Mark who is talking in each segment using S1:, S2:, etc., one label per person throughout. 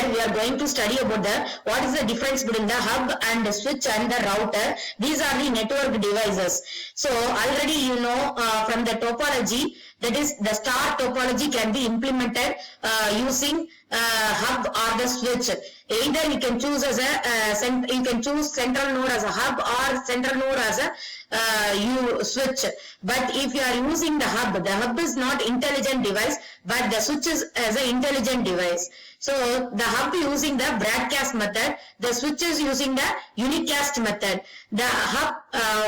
S1: here we are going to study about what is the difference between the hub and the switch and the router. These are the network devices. So already you know from the topology, that is the star topology can be implemented using hub or the switch. Either you can choose as you can choose central node as a hub or central node as a switch. But if you are using the hub is not intelligent device, but the switch is as an intelligent device. So the hub using the broadcast method, the switch is using the unicast method. The hub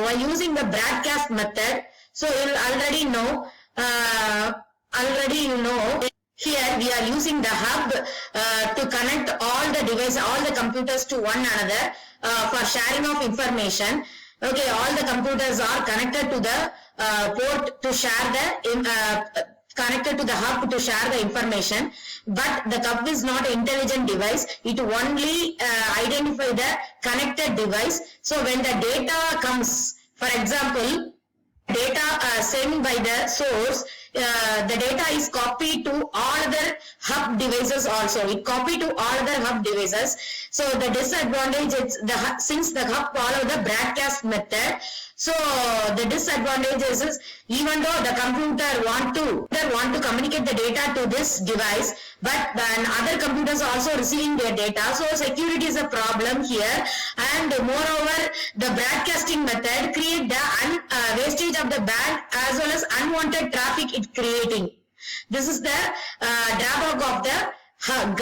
S1: while using the broadcast method, so you already know. Here we are using the hub to connect all the devices, all the computers to one another for sharing of information. Okay, all the computers are connected to the port to share the connected to the hub to share the information. But the hub is not an intelligent device. It only identify the connected device. So when the data comes, for example, data sent by the source, the data is copied to all other hub devices also. It copied to all other hub devices. So the disadvantage is since the hub follow the broadcast method. So the disadvantage is even though the computer want to communicate the data to this device, but then other computers also receiving their data. So security is a problem here, and moreover the broadcasting method create the wastage of the band as well as unwanted traffic it creating. This is the drawback of the hub.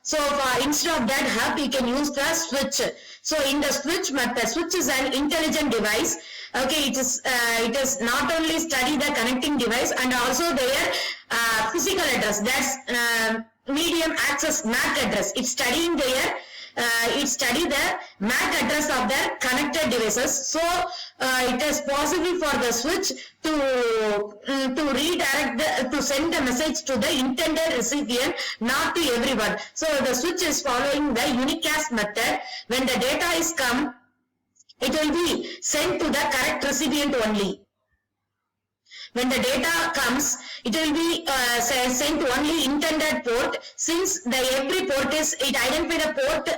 S1: So instead of that hub, you can use the switch. So in the switch method, switch is an intelligent device. Okay, it is not only study the connecting device and also their physical address. That's medium access MAC address. It's studying their it study the MAC address of the connected devices. So it is possible for the switch to redirect to send the message to the intended recipient, not to everyone. So the switch is following the unicast method. When the data is come, it will be sent to the correct recipient only. When the data comes, it will be sent to only intended port. Since every port it identify the port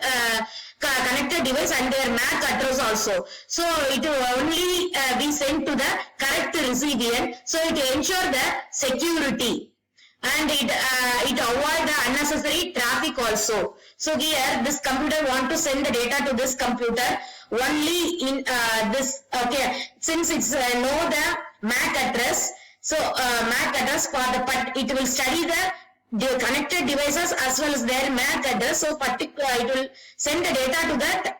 S1: connected device and their MAC address also. So it will only be sent to the correct recipient. So it ensure the security, and it avoid the unnecessary traffic also. So here this computer want to send the data to this computer only in this. Okay, since it's know the MAC address, so MAC address for the, but it will study the connected devices as well as their MAC address. So it will send the data to that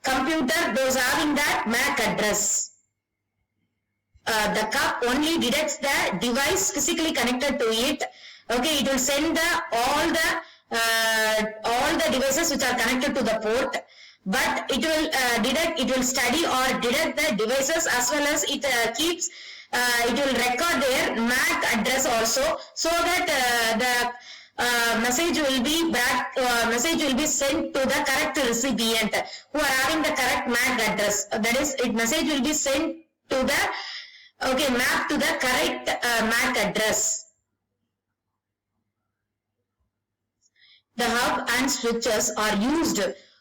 S1: computer those having that MAC address. The cup only detects the device physically connected to it. Okay, it will send all the devices which are connected to the port. But it will study or detect the devices as well as it keeps, it will record their MAC address also, so that the message will be sent to the correct recipient who are having the correct MAC address. That is, message will be sent to the map to the correct MAC address. The hub and switches are used.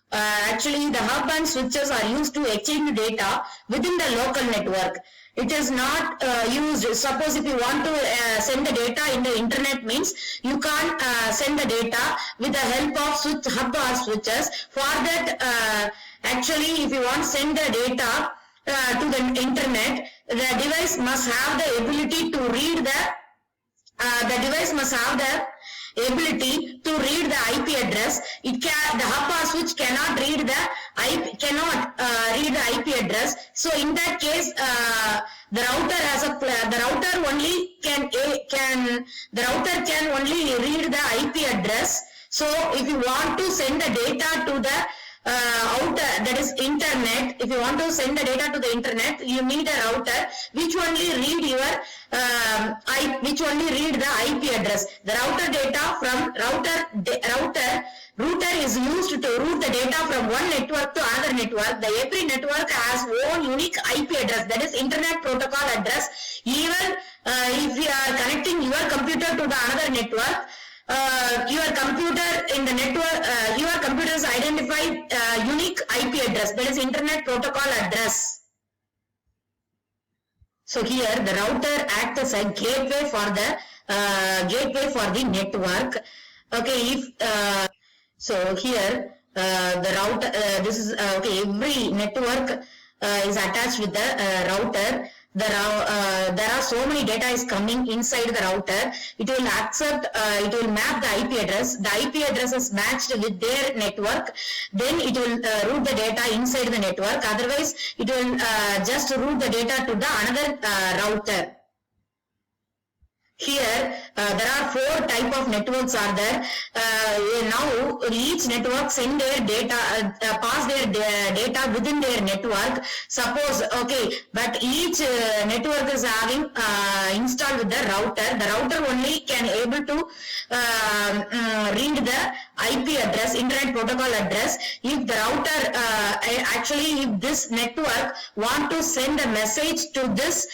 S1: Actually, the hub and switches are used to exchange data within the local network. It is not used. Suppose if you want to send the data in the internet, means you can't send the data with the help of hub or switches. For that, actually, if you want to send the data to the internet, the device must have the ability to read the device must have the ability to read the IP address. The hub or switch cannot read the IP address. So in that case, the router can only read the IP address. So if you want to send the data to the outer, that is internet, if you want to send the data to the internet, you need a router which only read the IP address. The router data from router is used to route the data from one network to another network. Every network has own unique IP address, that is internet protocol address. Even if you are connecting your computer to the another network, your computer in the network, your computers identify unique IP address, that is internet protocol address. So here the router acts as a gateway for the network. Okay, if so here the router, this is okay. Every network is attached with the router. There are so many data is coming inside the router. It will accept, it will map the IP address. The IP address is matched with their network. Then it will route the data inside the network. Otherwise, it will just route the data to the another router. Here there are 4 type of networks are there. Now each network send their data, pass their data within their network. Suppose, okay, but each network is having installed with the router. The router only can able to read the IP address, internet protocol address. If the router actually, if this network want to send a message to this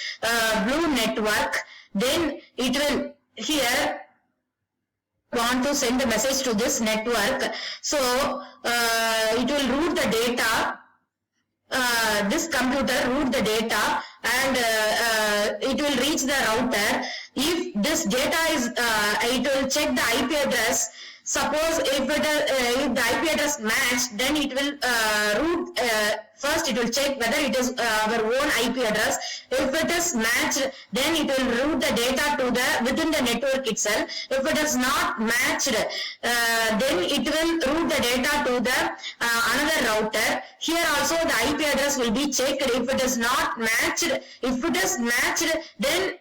S1: blue network, then it will here want to send a message to this network. So it will route the data, this computer route the data, and it will reach the router. If this data is, it will check the IP address. Suppose if the IP address matched, then it will route, first it will check whether it is our own IP address. If it is matched, then it will route the data to the within the network itself. If it is not matched, then it will route the data to the another router. Here also the IP address will be checked. If it is not matched, if it is matched, then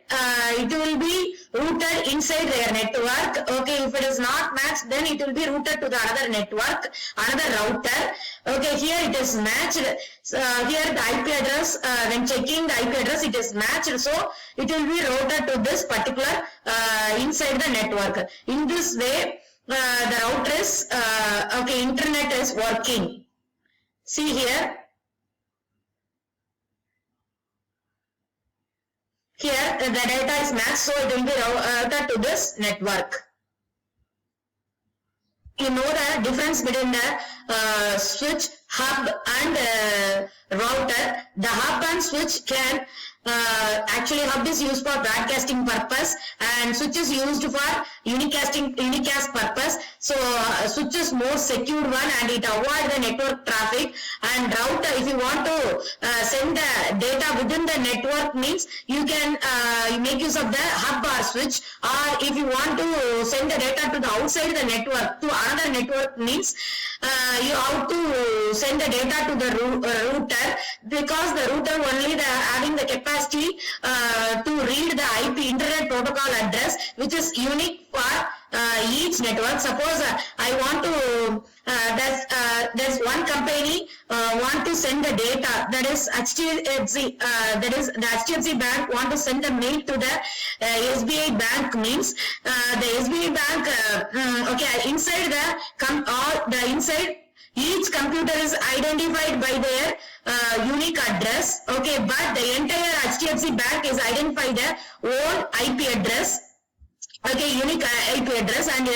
S1: it will be routed inside their network. Okay, if it is not matched, then it will be routed to the another network, another router. Okay, here it is matched. Here the IP address, when checking the IP address, it is matched. So it will be routed to this particular inside the network. In this way, the router is, okay, internet is working. See here. Here the data is matched, so it will be routed to this network. You know the difference between the switch, hub and router. The hub and switch can actually, hub is used for broadcasting purpose and switch is used for unicast purpose. So switch is more secure one and it avoid the network traffic. And router, if you want to send the data within the network, means you can make use of the hub or switch. Or if you want to send the data to the outside the network to another network, means you have to send the data to the router, because the router only having the capacity to read the IP, internet protocol address, which is unique for each network. Suppose I want to, there's one company want to send the data, that is HDFC, that is the HDFC bank want to send a mail to the SBI bank, means the SBI bank, okay, inside the inside each computer is identified by their unique address, okay, but the entire HDFC bank is identified their own IP address, okay, unique IP address, and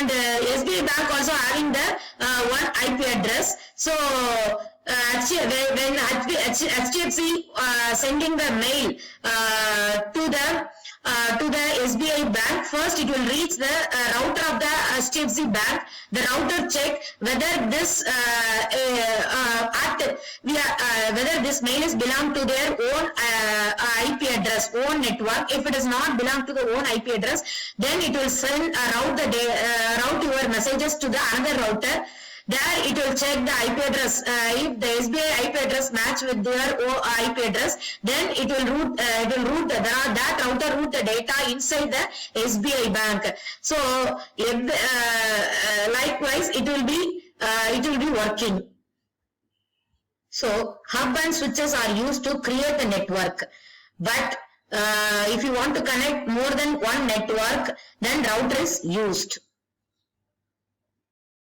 S1: SBI bank also having the one IP address. So when HDFC sending the mail to the SBI bank, first it will reach the router of the HDFC bank. The router check whether this whether this mail is belong to their own IP address, own network. If it does not belong to the own IP address, then it will send route your messages to the another router. There it will check the IP address. If the SBI IP address match with their IP address, then it will route that router route the data inside the SBI bank. So likewise it will be working. So hub and switches are used to create a network, but if you want to connect more than one network, then router is used.